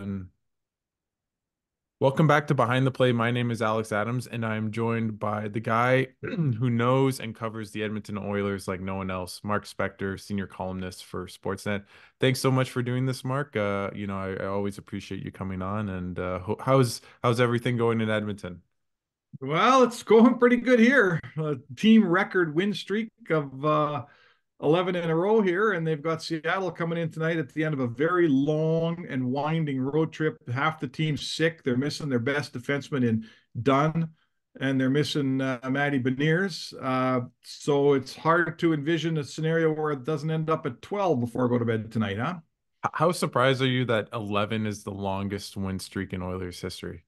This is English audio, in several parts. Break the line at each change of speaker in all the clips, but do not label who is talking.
Button. Welcome back to Behind the Play. My name is Alex Adams, and I'm joined by the guy who knows and covers the Edmonton Oilers like no one else, Mark Spector, senior columnist for Sportsnet. Thanks so much for doing this, Mark. I always appreciate you coming on. And how's everything going in Edmonton?
Well, it's going pretty good here. A team record win streak of 11 in a row here, and they've got Seattle coming in tonight at the end of a very long and winding road trip. Half the team's sick. They're missing their best defenseman in Dunn, and they're missing Matty Beniers. So it's hard to envision a scenario where it doesn't end up at 12 before I go to bed tonight, huh?
How surprised are you that 11 is the longest win streak in Oilers history?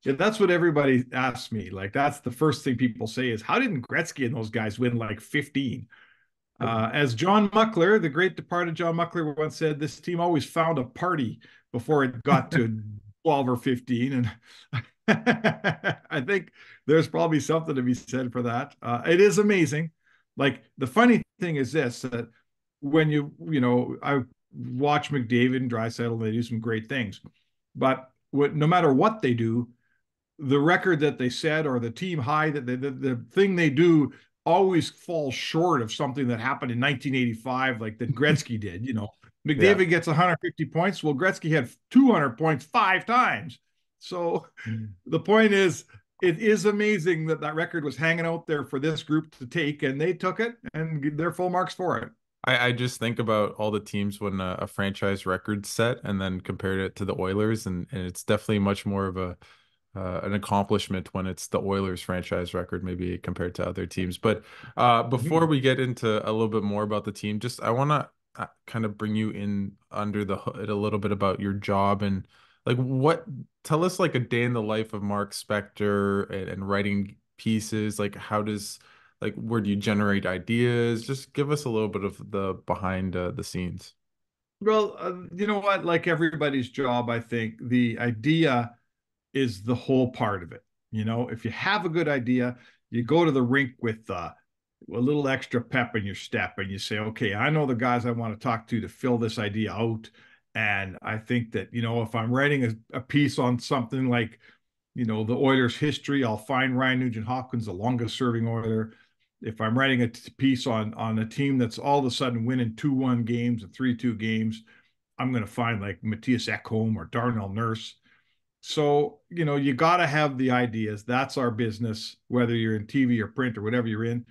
Yeah, that's what everybody asks me. Like, that's the first thing people say is, how didn't Gretzky and those guys win like 15? As John Muckler, the great departed John Muckler, once said, this team always found a party before it got to 12 or 15. And I think there's probably something to be said for that. It is amazing. Like, the funny thing is this, that when I watch McDavid and Draisaitl, they do some great things. But no matter what they do, the record that they set or the team high that the thing they do always falls short of something that happened in 1985, like that Gretzky did.
Yeah.
McDavid gets 150 points. Well, Gretzky had 200 points 5 times. So the point is, it is amazing that that record was hanging out there for this group to take, and they took it, and they're full marks for it.
I just think about all the teams when a franchise record set and then compared it to the Oilers, and it's definitely much more of a an accomplishment when it's the Oilers franchise record, maybe compared to other teams. But before
Mhm.
we get into a little bit more about the team, just I want to kind of bring you in under the hood a little bit about your job and like tell us like a day in the life of Mark Spector and writing pieces. Like how does like where do you generate ideas? Just give us a little bit of the behind the scenes.
Well, you know what? Like everybody's job, I think the idea is the whole part of it. If you have a good idea, you go to the rink with a little extra pep in your step and you say, okay, I know the guys I want to talk to fill this idea out. And I think that, if I'm writing a piece on something like, the Oilers history, I'll find Ryan Nugent Hopkins, the longest serving Oiler. If I'm writing a piece on a team that's all of a sudden winning 2-1 games and 3-2 games, I'm going to find like Matthias Ekholm or Darnell Nurse. So, you got to have the ideas. That's our business, whether you're in TV or print or whatever you're in.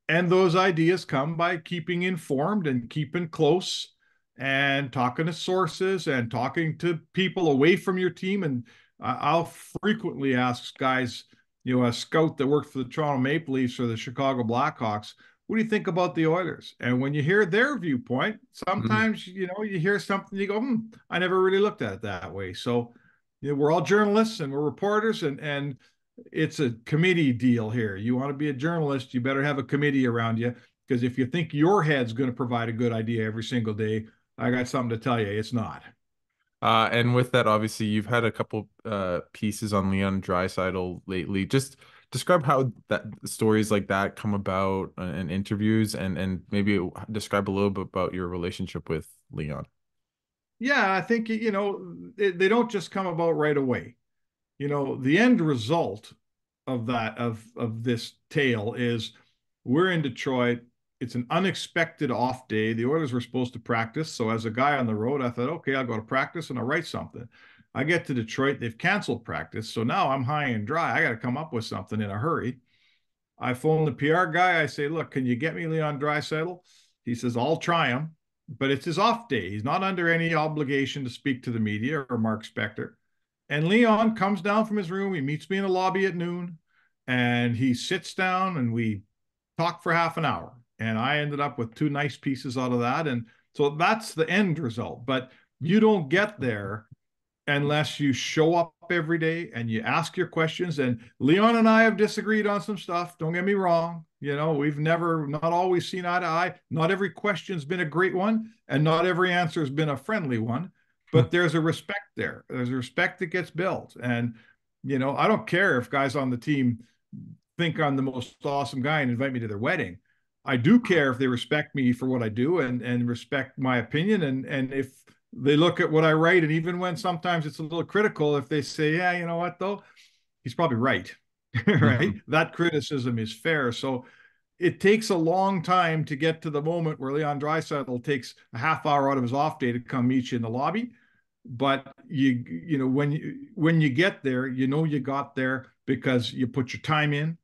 And those ideas come by keeping informed and keeping close and talking to sources and talking to people away from your team. And I'll frequently ask guys, a scout that worked for the Toronto Maple Leafs or the Chicago Blackhawks, what do you think about the Oilers? And when you hear their viewpoint, sometimes, you hear something, you go, I never really looked at it that way. So, we're all journalists and we're reporters, and it's a committee deal here. You want to be a journalist, you better have a committee around you, because if you think your head's going to provide a good idea every single day, I got something to tell you, it's not.
And with that, obviously, you've had a couple pieces on Leon Draisaitl lately. Just describe how that stories like that come about in interviews, and maybe describe a little bit about your relationship with Leon.
Yeah, I think they don't just come about right away. The end result of that of this tale is we're in Detroit. It's an unexpected off day. The Oilers were supposed to practice. So as a guy on the road, I thought, okay, I'll go to practice and I'll write something. I get to Detroit, they've canceled practice. So now I'm high and dry. I got to come up with something in a hurry. I phone the PR guy. I say, look, can you get me Leon Draisaitl? He says, I'll try him, but it's his off day. He's not under any obligation to speak to the media or Mark Spector. And Leon comes down from his room. He meets me in the lobby at noon and he sits down and we talk for half an hour. And I ended up with two nice pieces out of that. And so that's the end result. But you don't get there unless you show up every day and you ask your questions. And Leon and I have disagreed on some stuff. Don't get me wrong. We've never, not always seen eye to eye. Not every question's been a great one, and not every answer has been a friendly one. But there's a respect there. There's a respect that gets built. And, I don't care if guys on the team think I'm the most awesome guy and invite me to their wedding. I do care if they respect me for what I do and respect my opinion. And if They look at what I write, and even when sometimes it's a little critical, if they say, "Yeah, you know what though," he's probably right. Right?
Mhm.
That criticism is fair. So it takes a long time to get to the moment where Leon Draisaitl takes a half hour out of his off day to come meet you in the lobby. But you know when you get there, you know you got there because you put your time in,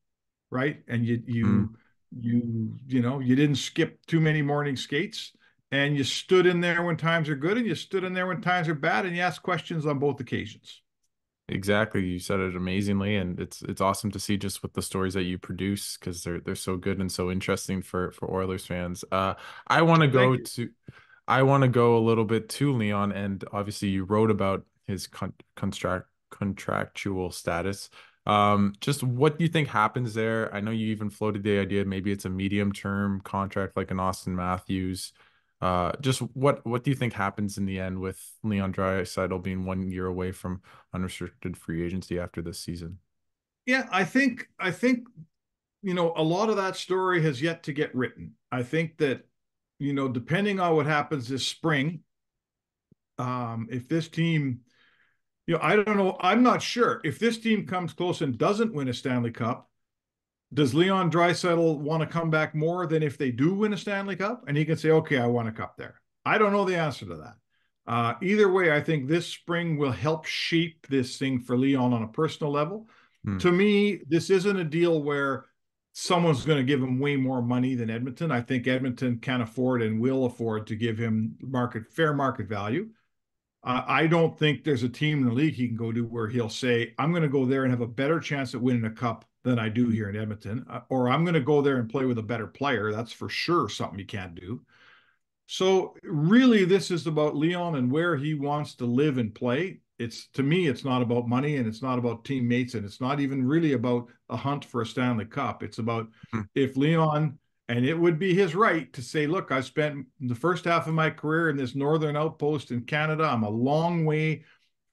right? And
Mhm.
you know you didn't skip too many morning skates, and you stood in there when times are good, and you stood in there when times are bad, and you asked questions on both occasions.
Exactly. You said it amazingly, and it's awesome to see just with the stories that you produce because they're so good and so interesting for Oilers fans. I want to
Thank
go
you.
to I want to go a little bit to Leon, and obviously you wrote about his contractual status. Just what do you think happens there? I know you even floated the idea maybe it's a medium term contract like an Austin Matthews. Just what do you think happens in the end with Leon Draisaitl being 1 year away from unrestricted free agency after this season?
Yeah, I think you know, a lot of that story has yet to get written. I think that, you know, depending on what happens this spring, if this team, you know, I don't know, I'm not sure. If this team comes close and doesn't win a Stanley Cup, does Leon Draisaitl want to come back more than if they do win a Stanley Cup? And he can say, okay, I won a cup there. I don't know the answer to that. Either way, I think this spring will help shape this thing for Leon on a personal level.
Hmm.
To me, this isn't a deal where someone's going to give him way more money than Edmonton. I think Edmonton can afford and will afford to give him fair market value. I don't think there's a team in the league he can go to where he'll say, I'm going to go there and have a better chance at winning a cup than I do here in Edmonton, or I'm going to go there and play with a better player. That's for sure something you can't do. So really, this is about Leon and where he wants to live and play. It's to me, it's not about money and it's not about teammates and it's not even really about a hunt for a Stanley Cup. It's about
Hmm.
if Leon, and it would be his right to say, look, I spent the first half of my career in this northern outpost in Canada. I'm a long way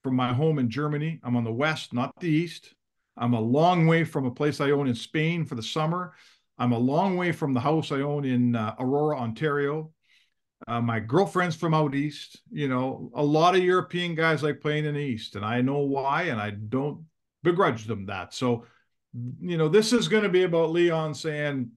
from my home in Germany. I'm on the west, not the east. I'm a long way from a place I own in Spain for the summer. I'm a long way from the house I own in Aurora, Ontario. My girlfriend's from out east. You know, a lot of European guys like playing in the east, and I know why, and I don't begrudge them that. So, you know, this is going to be about Leon saying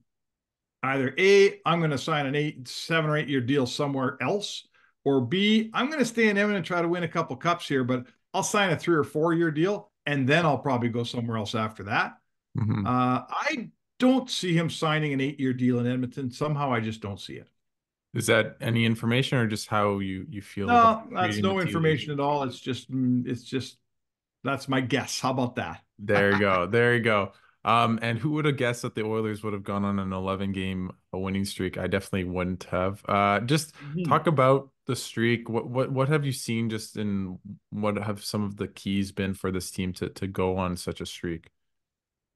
either A, I'm going to sign an 7 or 8 year deal somewhere else, or B, I'm going to stay in Edmonton and try to win a couple cups here, but I'll sign a 3 or 4 year deal, and then I'll probably go somewhere else after that.
Hmm.
I don't see him signing an 8 year deal in Edmonton. Somehow, I just don't see it.
Is that any information or just how you feel about
No, that's
reading the
no
tea leaves?
information at all. It's just that's my guess. How about that?
There you go. There you go. And who would have guessed that the Oilers would have gone on an 11 game winning streak? I definitely wouldn't have. Just
Mhm.
talk about the streak. What have you seen just in what have some of the keys been for this team to go on such a streak?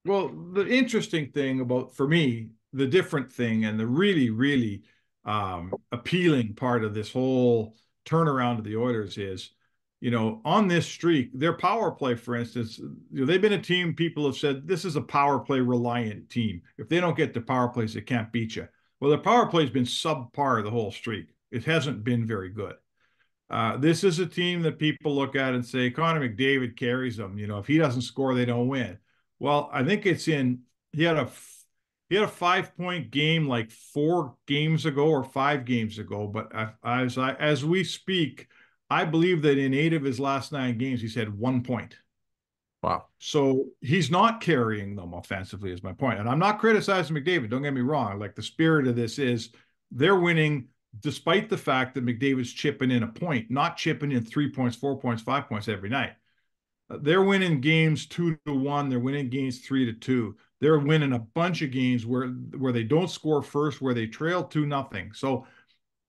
Well, the interesting thing about for me, the different thing and the really, really appealing part of this whole turnaround of the Oilers is, you know, on this streak, their power play, for instance, you know, they've been a team people have said this is a power play reliant team. If they don't get the power plays, they can't beat you. Well, the power play has been subpar the whole streak. It hasn't been very good. This is a team that people look at and say Connor McDavid carries them. You know, if he doesn't score, they don't win. Well, I think it's in. He had a he had a 5 point game like 4 games ago or 5 games ago. But as we speak, I believe that in 8 of his last 9 games, he's had 1 point.
Wow.
So he's not carrying them offensively, is my point. And I'm not criticizing McDavid. Don't get me wrong. Like the spirit of this is they're winning despite the fact that McDavid's chipping in a point, not chipping in 3 points, 4 points, 5 points every night. They're winning games 2-1. They're winning games 3-2. They're winning a bunch of games where they don't score first, where they trail 2-0. So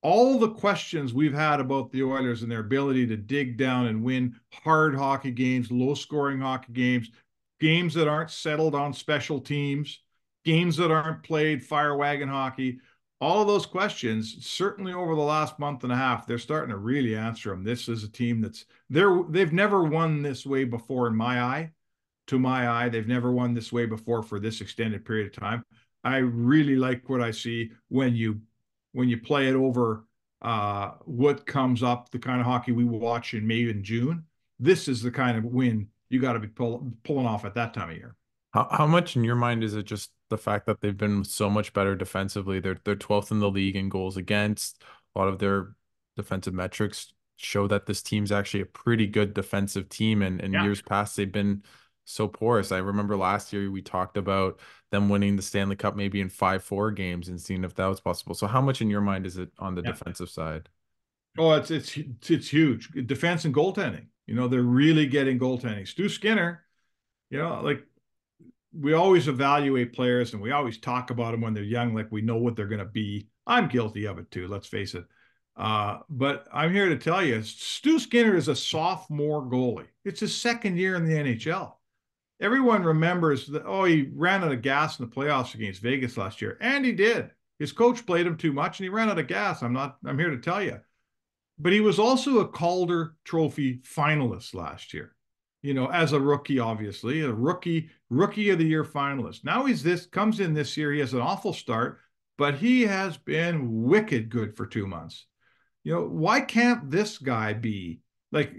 all the questions we've had about the Oilers and their ability to dig down and win hard hockey games, low scoring hockey games, games that aren't settled on special teams, games that aren't played fire wagon hockey, all of those questions, certainly over the last month and a half, they're starting to really answer them. This is a team they've never won this way before in my eye. To my eye, they've never won this way before for this extended period of time. I really like what I see when you play it over what comes up, the kind of hockey we watch in May and June. This is the kind of win you got to be pulling off at that time of year.
How much in your mind is it just the fact that they've been so much better defensively? They're 12th in the league in goals against. A lot of their defensive metrics show that this team's actually a pretty good defensive team. And in
Yeah.
years past, they've been so porous. I remember last year we talked about them winning the Stanley Cup maybe in 5-4 games and seeing if that was possible. So how much in your mind is it on the
Yeah.
defensive side?
Oh, it's huge. Defense and goaltending. They're really getting goaltending. Stu Skinner, like we always evaluate players and we always talk about them when they're young, like we know what they're going to be. I'm guilty of it too, let's face it. But I'm here to tell you, Stu Skinner is a sophomore goalie. It's his second year in the NHL. Everyone remembers that, oh, he ran out of gas in the playoffs against Vegas last year. And he did. His coach played him too much and he ran out of gas. I'm here to tell you. But he was also a Calder Trophy finalist last year, as a rookie, obviously, a rookie of the year finalist. Now comes in this year. He has an awful start, but he has been wicked good for 2 months. Why can't this guy be like,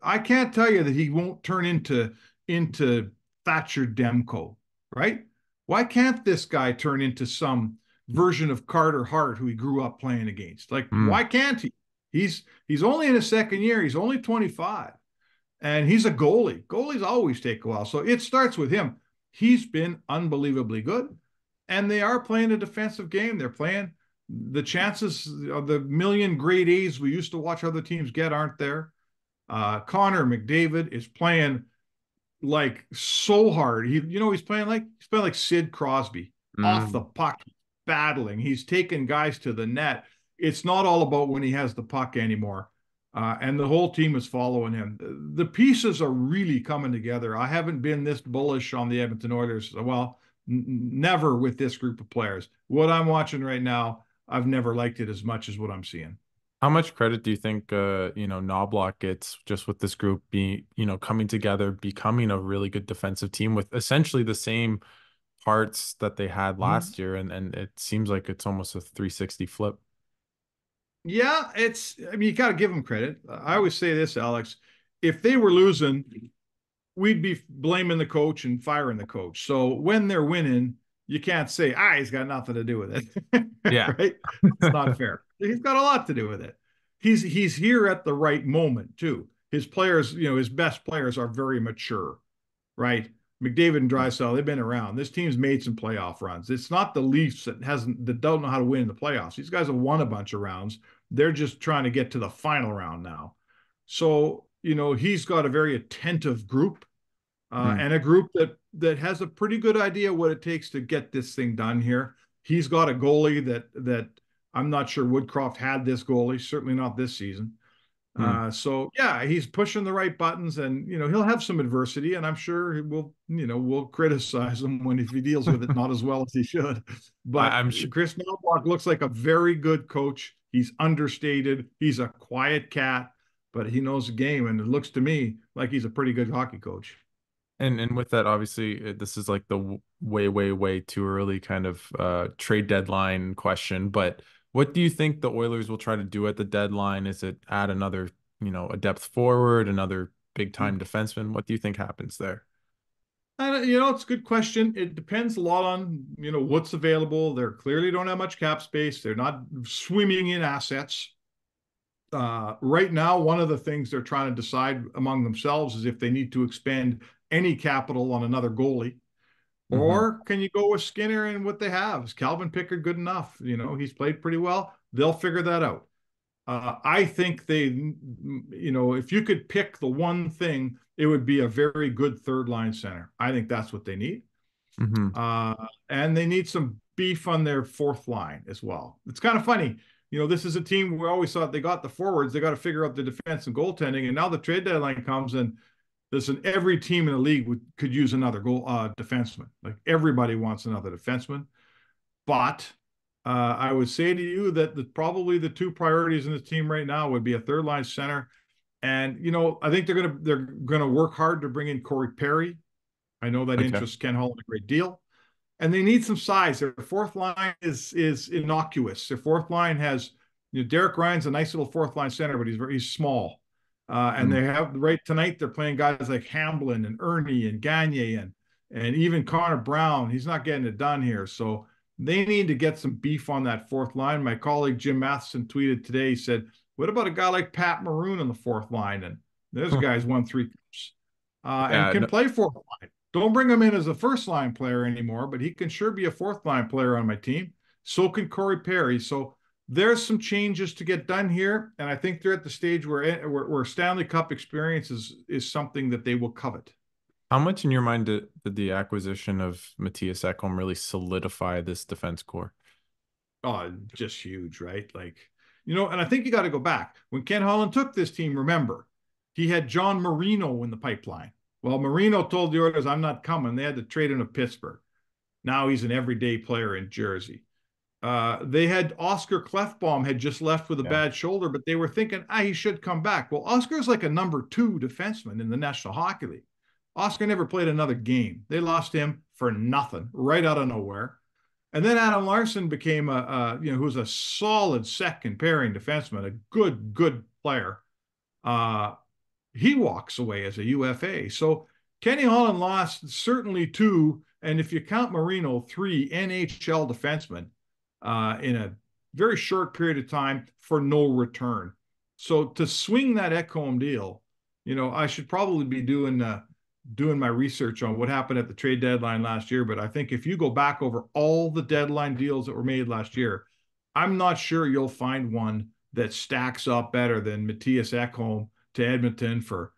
I can't tell you that he won't turn into Thatcher Demko, right? Why can't this guy turn into some version of Carter Hart who he grew up playing against? Like,
Mm,
why can't he? He's only in his second year. He's only 25. And he's a goalie. Goalies always take a while. So it starts with him. He's been unbelievably good. And they are playing a defensive game. They're playing the chances of the million grade A's we used to watch other teams get aren't there. Connor McDavid is playing like so hard. He's playing like Sid Crosby off the
mm.
puck, battling. He's taking guys to the net. It's not all about when he has the puck anymore. And the whole team is following him. The pieces are really coming together. I haven't been this bullish on the Edmonton Oilers. Well, never with this group of players. What I'm watching right now, I've never liked it as much as what I'm seeing.
How much credit do you think Knobloch gets just with this group being, coming together, becoming a really good defensive team with essentially the same parts that they had
Mhm.
last year, and it seems like it's almost a 360 flip.
Yeah, I mean, you got to give them credit. I always say this, Alex. If they were losing, we'd be blaming the coach and firing the coach. So when they're winning, you can't say, he's got nothing to do with it.
Yeah.
Right? It's not fair. He's got a lot to do with it. He's here at the right moment, too. His players, his best players are very mature, right? McDavid and Draisaitl, they've been around. This team's made some playoff runs. It's not the Leafs that don't know how to win in the playoffs. These guys have won a bunch of rounds. They're just trying to get to the final round now. So, he's got a very attentive group,
Mm.
and a group that has a pretty good idea what it takes to get this thing done here. He's got a goalie that I'm not sure Woodcroft had this goalie, certainly not this season.
Mm.
So yeah, he's pushing the right buttons, and he'll have some adversity, and I'm sure we'll criticize him if he deals with it not as well as he should. But
I'm sure.
Chris Knobloch looks like a very good coach. He's understated. He's a quiet cat, but he knows the game, and it looks to me like he's a pretty good hockey coach.
And with that, obviously, this is like the way, way, way too early kind of trade deadline question. But what do you think the Oilers will try to do at the deadline? Is it add another, a depth forward, another big time defenseman? What do you think happens there?
It's a good question. It depends a lot on, what's available. They clearly don't have much cap space. They're not swimming in assets. Right now, one of the things they're trying to decide among themselves is if they need to expend any capital on another goalie,
Hmm.
or can you go with Skinner and what they have? Is Calvin Pickard good enough? He's played pretty well. They'll figure that out. I think if you could pick the one thing, it would be a very good third line center. I think that's what they need.
Hmm.
Uh, and they need some beef on their fourth line as well. It's kind of funny. This is a team we always thought they got the forwards, they got to figure out the defense and goaltending. And now the trade deadline comes, and listen, every team in the league could use another defenseman. Like everybody wants another defenseman. But I would say to you that probably the two priorities in the team right now would be a third line center. And I think they're gonna work hard to bring in Corey Perry. I know that
Okay.
interests Ken Holland a great deal, and they need some size. Their fourth line is innocuous. Their fourth line has Derek Ryan's a nice little fourth line center, but he's small. And
Mm.
they have right tonight. They're playing guys like Hamblin and Ernie and Gagne and even Connor Brown. He's not getting it done here, so they need to get some beef on that fourth line. My colleague Jim Matheson tweeted today. He said, "What about a guy like Pat Maroon on the fourth line?" And this guy's won 3 cups and
Yeah,
can
no,
play fourth line. Don't bring him in as a first line player anymore, but he can sure be a fourth line player on my team. So can Corey Perry. So there's some changes to get done here, and I think they're at the stage where Stanley Cup experience is something that they will covet.
how much in your mind did the acquisition of Matthias Ekholm really solidify this defense core?
Oh, just huge, right? Like, and I think you got to go back. When Ken Holland took this team, remember, he had John Marino in the pipeline. Well, Marino told the Oilers, "I'm not coming." They had to trade him to Pittsburgh. Now he's an everyday player in Jersey. They had Oscar Clefbaum had just left with a
Yeah.
bad shoulder, but they were thinking, he should come back. Well, Oscar's like a number 2 defenseman in the National Hockey League. Oscar never played another game. They lost him for nothing, right out of nowhere. And then Adam Larson became who's a solid second pairing defenseman, a good player. Uh, he walks away as a UFA. So Kenny Holland lost certainly 2, and if you count Marino, 3 NHL defensemen in a very short period of time for no return. So to swing that Ekholm deal, I should probably be doing my research on what happened at the trade deadline last year. But I think if you go back over all the deadline deals that were made last year, I'm not sure you'll find one that stacks up better than Matthias Ekholm to Edmonton for,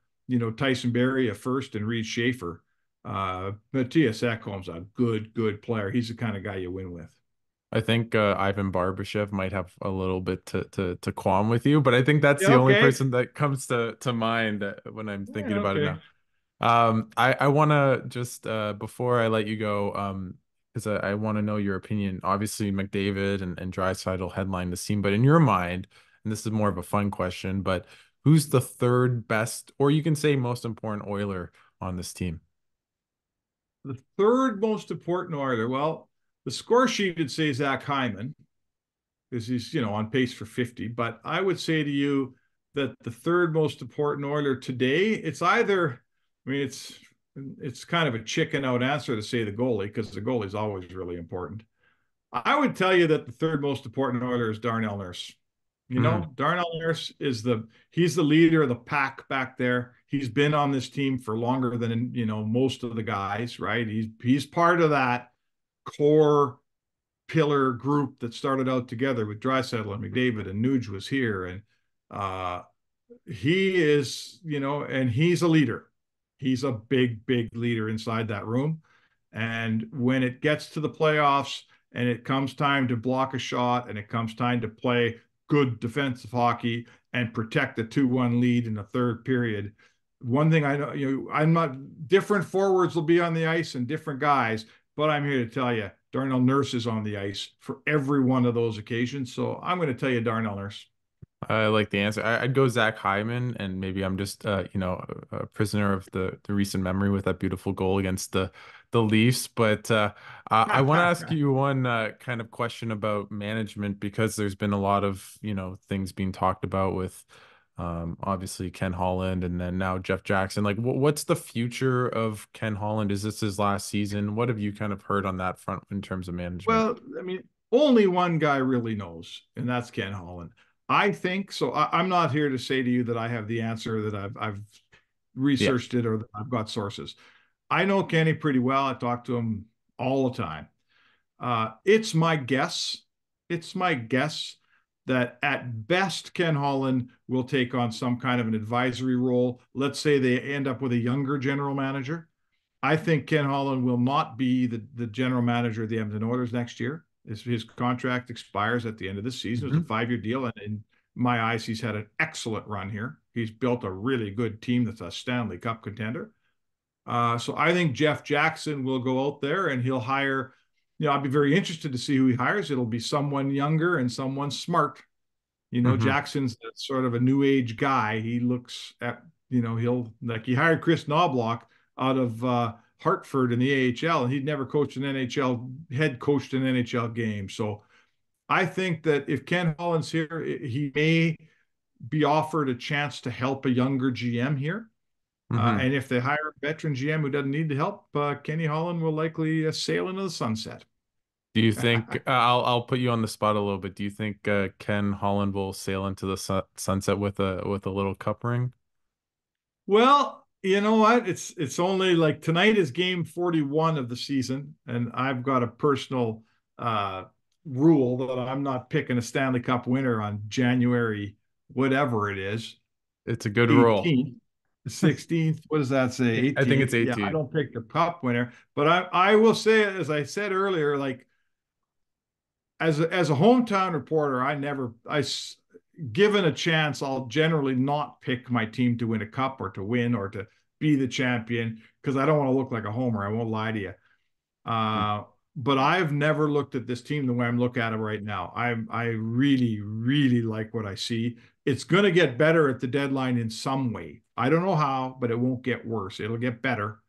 Tyson Barrie, a first, and Reed Schaefer. Matthias Ekholm's a good player. He's the kind of guy you win with.
I think Ivan Barbashev might have a little bit to qualm with you, but I think that's
Yeah,
the only
okay.
person that comes to mind when I'm thinking
Yeah,
about it
okay.
now. I want to just before I let you go, because I want to know your opinion. Obviously, McDavid and Draisaitl headline the scene, but in your mind, and this is more of a fun question, but who's the third best, or you can say most important Oiler on this team?
The third most important Oiler. Well, the score sheet would say Zach Hyman because he's, on pace for 50. But I would say to you that the third most important Oiler today, it's either, I mean, it's kind of a chicken out answer to say the goalie because the goalie is always really important. I would tell you that the third most important Oiler is Darnell Nurse.
Hmm.
Darnell Nurse he's the leader of the pack back there. He's been on this team for longer than most of the guys, right? He's part of that core pillar group that started out together with Draisaitl and McDavid and Nuge was here. And uh, he is, and he's a leader. He's a big leader inside that room. And when it gets to the playoffs and it comes time to block a shot and it comes time to play good defensive hockey and protect a 2-1 lead in the third period, one thing I know, I'm not different forwards will be on the ice and different guys, but I'm here to tell you, Darnell Nurse is on the ice for every one of those occasions. So I'm going to tell you Darnell Nurse.
I like the answer. I'd go Zach Hyman, and maybe I'm just a prisoner of the recent memory with that beautiful goal against the Leafs. But I want to ask you one kind of question about management because there's been a lot of things being talked about with obviously Ken Holland and then now Jeff Jackson. Like, what's the future of Ken Holland? Is this his last season? What have you kind of heard on that front in terms of management?
Well, I mean, only one guy really knows, and that's Ken Holland. I think so. I'm not here to say to you that I have the answer, that I've
Yeah.
researched it, or that I've got sources. I know Kenny pretty well. I talk to him all the time. It's my guess. It's my guess that at best Ken Holland will take on some kind of an advisory role. Let's say they end up with a younger general manager. I think Ken Holland will not be the general manager of the Edmonton Oilers next year. His contract expires at the end of this season. It was a
Hmm.
5-year deal, and in my eyes, he's had an excellent run here. He's built a really good team that's a Stanley Cup contender. So I think Jeff Jackson will go out there and he'll hire. I'd be very interested to see who he hires. It'll be someone younger and someone smart.
Hmm.
Jackson's sort of a new age guy. He looks at, he'll like he hired Chris Knobloch out of Hartford in the AHL, and he'd never coached an NHL, head coached an NHL game. So I think that if Ken Holland's here, he may be offered a chance to help a younger GM here.
Hmm.
And if they hire a veteran GM who doesn't need the help, Kenny Holland will likely sail into the sunset.
Do you think I'll put you on the spot a little bit. Do you think Ken Holland will sail into the sunset with a little cup ring?
Well, you know what? It's only like tonight is game 41 of the season, and I've got a personal uh rule that I'm not picking a Stanley Cup winner on January, whatever it is,
It's a good rule.
18th, 16th. What does that say?
I think it's
18th. Yeah, I
18.
don't pick the cup winner, but I will say, as I said earlier, like as a hometown reporter, I never I given a chance, I'll generally not pick my team to win a cup or to win or to be the champion because I don't want to look like a homer. I won't lie to you. Uh, but I've never looked at this team the way I'm looking at it right now. I really, really like what I see. It's going to get better at the deadline in some way. I don't know how, but it won't get worse. It'll get better.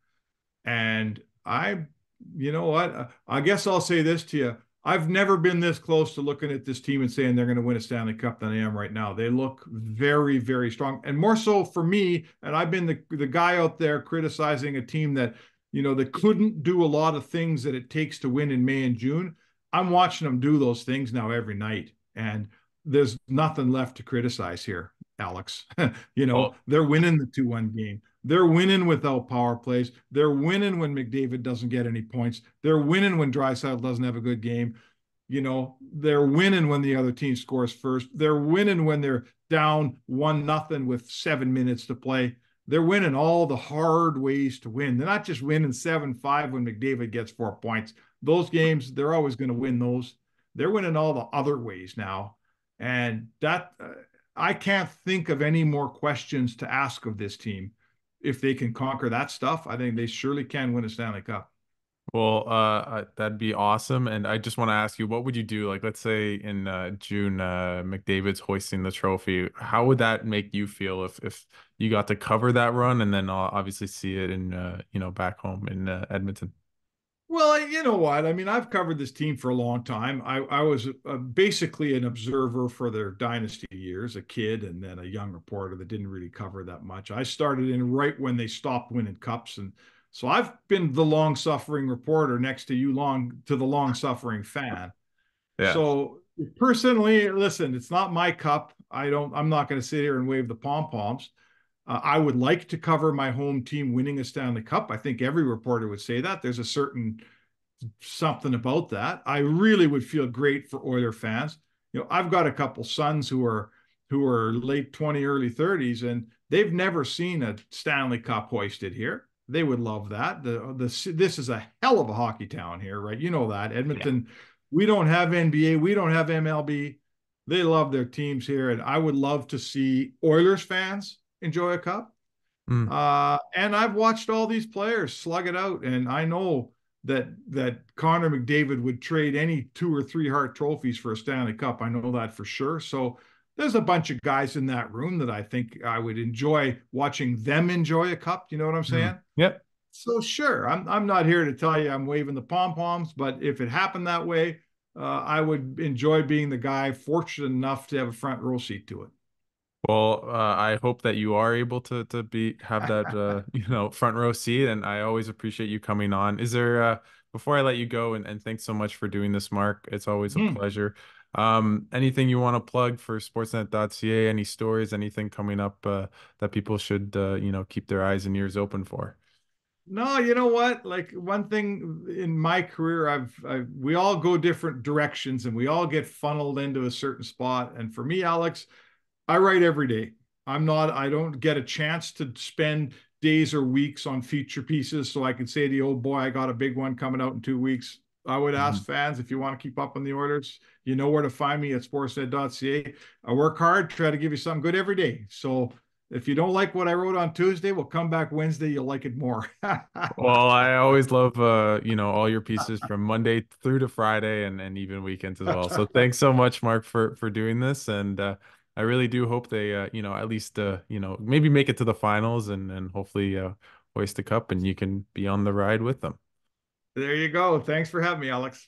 And you know what? I guess I'll say this to you. I've never been this close to looking at this team and saying they're going to win a Stanley Cup than I am right now. They look very, very strong. And more so for me, and I've been the guy out there criticizing a team that, that couldn't do a lot of things that it takes to win in May and June. I'm watching them do those things now every night. And there's nothing left to criticize here, Alex.
Well,
They're winning the 2-1 game. They're winning without power plays. They're winning when McDavid doesn't get any points. They're winning when Draisaitl doesn't have a good game. They're winning when the other team scores first. They're winning when they're down 1-0 with 7 minutes to play. They're winning all the hard ways to win. They're not just winning 7-5 when McDavid gets 4 points. Those games, they're always going to win those. They're winning all the other ways now. And I can't think of any more questions to ask of this team. If they can conquer that stuff, I think they surely can win a Stanley Cup.
well, that'd be awesome. And I just want to ask you, what would you do? Like, let's say in June, McDavid's hoisting the trophy. How would that make you feel if you got to cover that run and then obviously see it in back home in Edmonton?
Well, you know what? I mean, I've covered this team for a long time. I was basically an observer for their dynasty years, a kid, and then a young reporter that didn't really cover that much. I started in right when they stopped winning cups, and so I've been the long-suffering reporter next to the long-suffering fan.
Yeah.
So personally, listen, it's not my cup. I'm not going to sit here and wave the pom poms. I would like to cover my home team winning a Stanley Cup. I think every reporter would say that. There's a certain something about that. I really would feel great for Oiler fans. I've got a couple sons who are late 20, early 30s, and they've never seen a Stanley Cup hoisted here. They would love that. This is a hell of a hockey town here, right? You know that.
Yeah.
Edmonton, we don't have NBA, we don't have MLB. They love their teams here, and I would love to see Oilers fans enjoy a cup.
Mm.
And I've watched all these players slug it out, and I know that Connor McDavid would trade any 2 or 3 Hart trophies for a Stanley Cup. I know that for sure. So there's a bunch of guys in that room that I think I would enjoy watching them enjoy a cup. You know what I'm
Mm.
saying?
Yep.
So sure, I'm not here to tell you I'm waving the pom poms, but if it happened that way, I would enjoy being the guy fortunate enough to have a front row seat to it.
Well, I hope that you are able to be have that front row seat, and I always appreciate you coming on. Is there before I let you go, and thanks so much for doing this, Mark. It's always a
Hmm.
pleasure. Anything you want to plug for sportsnet.ca, any stories, anything coming up that people should keep their eyes and ears open for?
No, you know what? Like one thing in my career, we all go different directions and we all get funneled into a certain spot. And for me, Alex, I write every day. I don't get a chance to spend days or weeks on feature pieces. So I can say to you, oh boy, I got a big one coming out in 2 weeks. I would ask
Mhm.
fans if you want to keep up on the orders, you know where to find me at sportsnet.ca. I work hard, try to give you something good every day. So if you don't like what I wrote on Tuesday, we'll come back Wednesday. You'll like it more.
Well, I always love all your pieces from Monday through to Friday and even weekends as well. So thanks so much, Mark, for doing this. And I really do hope they at least maybe make it to the finals and hopefully hoist the cup and you can be on the ride with them.
There you go. Thanks for having me, Alex.